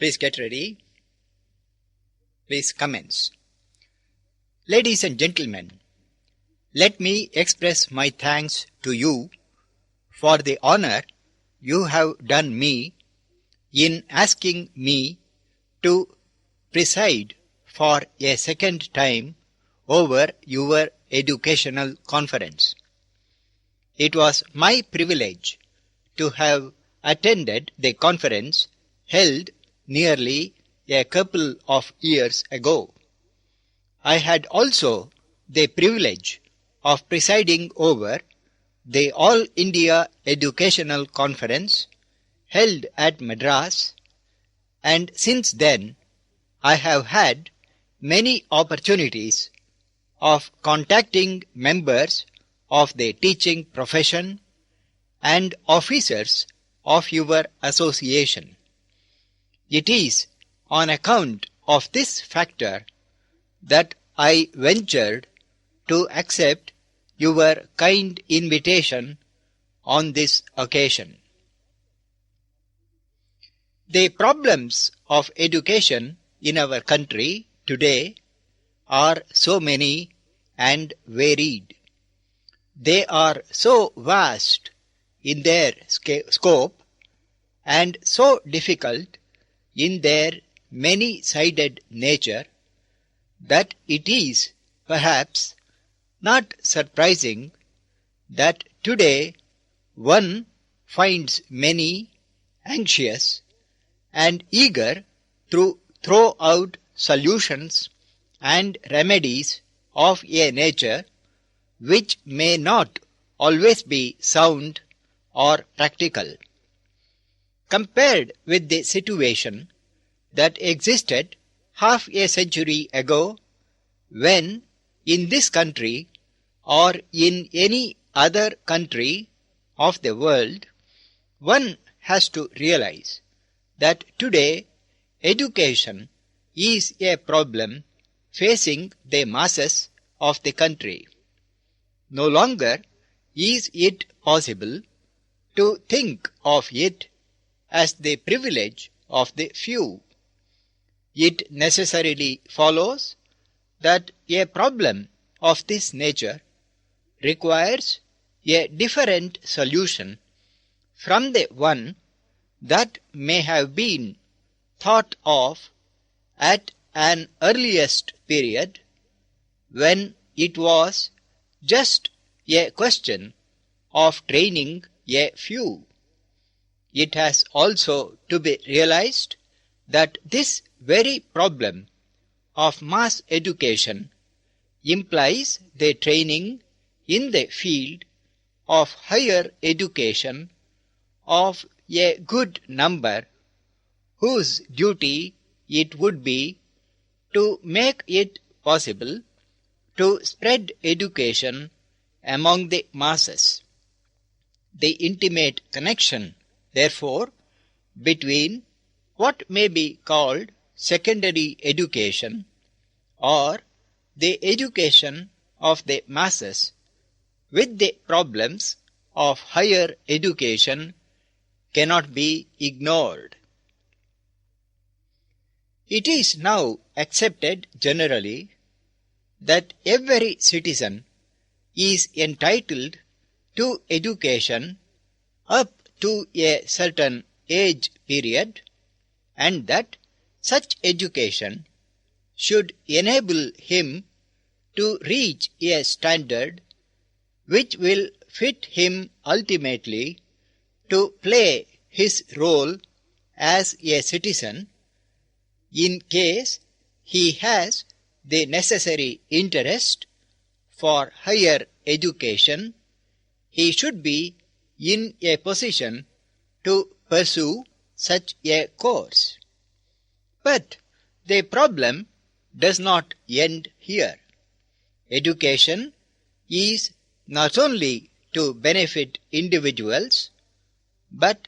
Please get ready. Please commence. Ladies and gentlemen, let me express my thanks to you for the honor you have done me in asking me to preside for a second time over your educational conference. It was my privilege to have attended the conference held nearly a couple of years ago. I had also the privilege of presiding over the All India Educational Conference held at Madras, and since then I have had many opportunities of contacting members of the teaching profession and officers of your association. It is on account of this factor that I ventured to accept your kind invitation on this occasion. The problems of education in our country today are so many and varied. They are so vast in their scope and so difficult in their many-sided nature that it is perhaps not surprising that today one finds many anxious and eager to throw out solutions and remedies of a nature which may not always be sound or practical. Compared with the situation that existed half a century ago, when in this country or in any other country of the world, one has to realize that today education is a problem facing the masses of the country. No longer is it possible to think of it as the privilege of the few. It necessarily follows that a problem of this nature requires a different solution from the one that may have been thought of at an earliest period when it was just a question of training a few. It has also to be realized that this very problem of mass education implies the training in the field of higher education of a good number whose duty it would be to make it possible to spread education among the masses. The intimate connection, therefore, between what may be called secondary education or the education of the masses with the problems of higher education cannot be ignored. It is now accepted generally that every citizen is entitled to education up to a certain age period, and that such education should enable him to reach a standard which will fit him ultimately to play his role as a citizen in case he has the necessary interest for higher education. He should be in a position to pursue such a course. But the problem does not end here. Education is not only to benefit individuals, but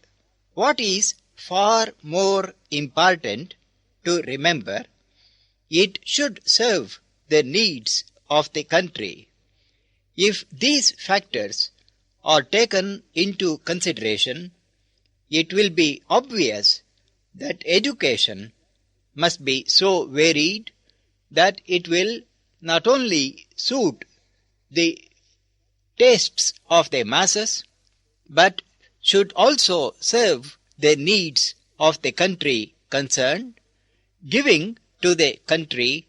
what is far more important to remember, it should serve the needs of the country. If these factors are taken into consideration, it will be obvious that education must be so varied that it will not only suit the tastes of the masses, but should also serve the needs of the country concerned, giving to the country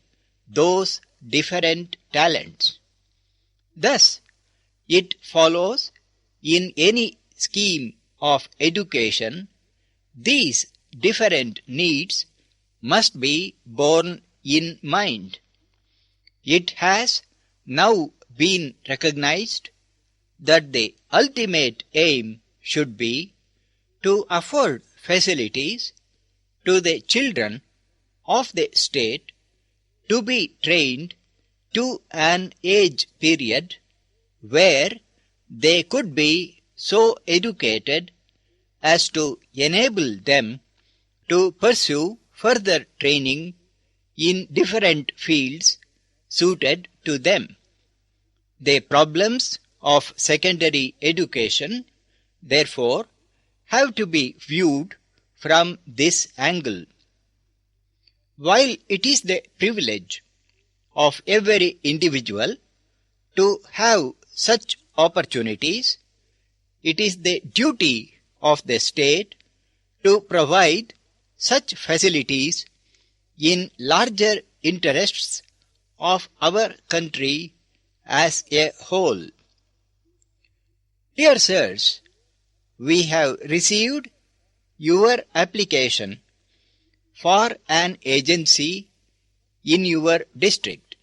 those different talents. Thus, it follows in any scheme of education, these different needs must be borne in mind. It has now been recognized that the ultimate aim should be to afford facilities to the children of the state to be trained to an age period where they could be so educated as to enable them to pursue further training in different fields suited to them. The problems of secondary education, therefore, have to be viewed from this angle. While it is the privilege of every individual to have such opportunities, it is the duty of the state to provide such facilities in larger interests of our country as a whole. Dear sirs, we have received your application for an agency in your district.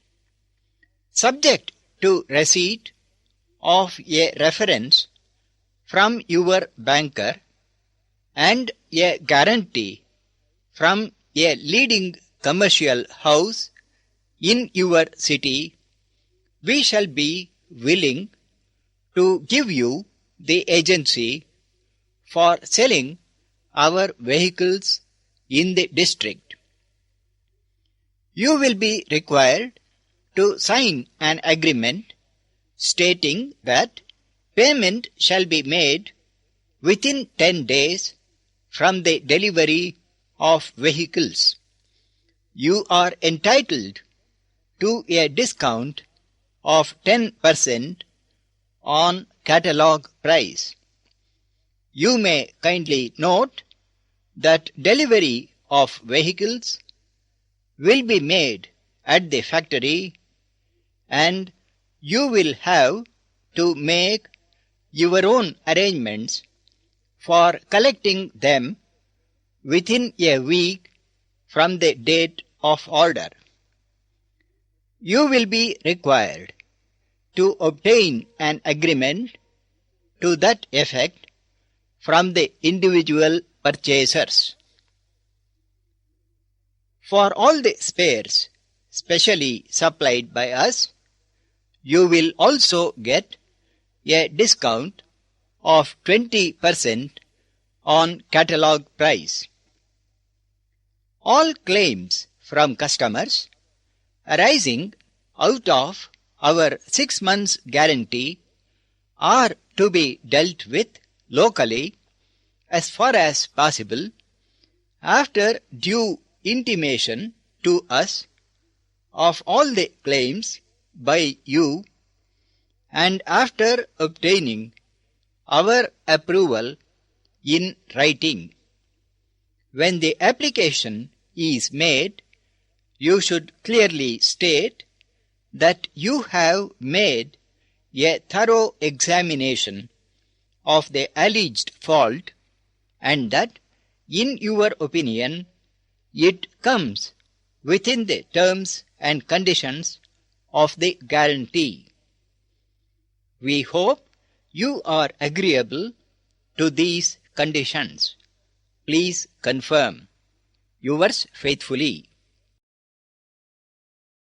Subject to receipt of a reference from your banker and a guarantee from a leading commercial house in your city, we shall be willing to give you the agency for selling our vehicles in the district. You will be required to sign an agreement stating that payment shall be made within 10 days from the delivery of vehicles. You are entitled to a discount of 10% on catalogue price. You may kindly note that delivery of vehicles will be made at the factory and you will have to make your own arrangements for collecting them within a week from the date of order. You will be required to obtain an agreement to that effect from the individual purchasers. For all the spares specially supplied by us, you will also get a discount of 20% on catalogue price. All claims from customers arising out of our 6 months guarantee are to be dealt with locally as far as possible after due intimation to us of all the claims by you and after obtaining our approval in writing. When the application is made, you should clearly state that you have made a thorough examination of the alleged fault and that, in your opinion, it comes within the terms and conditions of the guarantee. We hope you are agreeable to these conditions. Please confirm. Yours faithfully.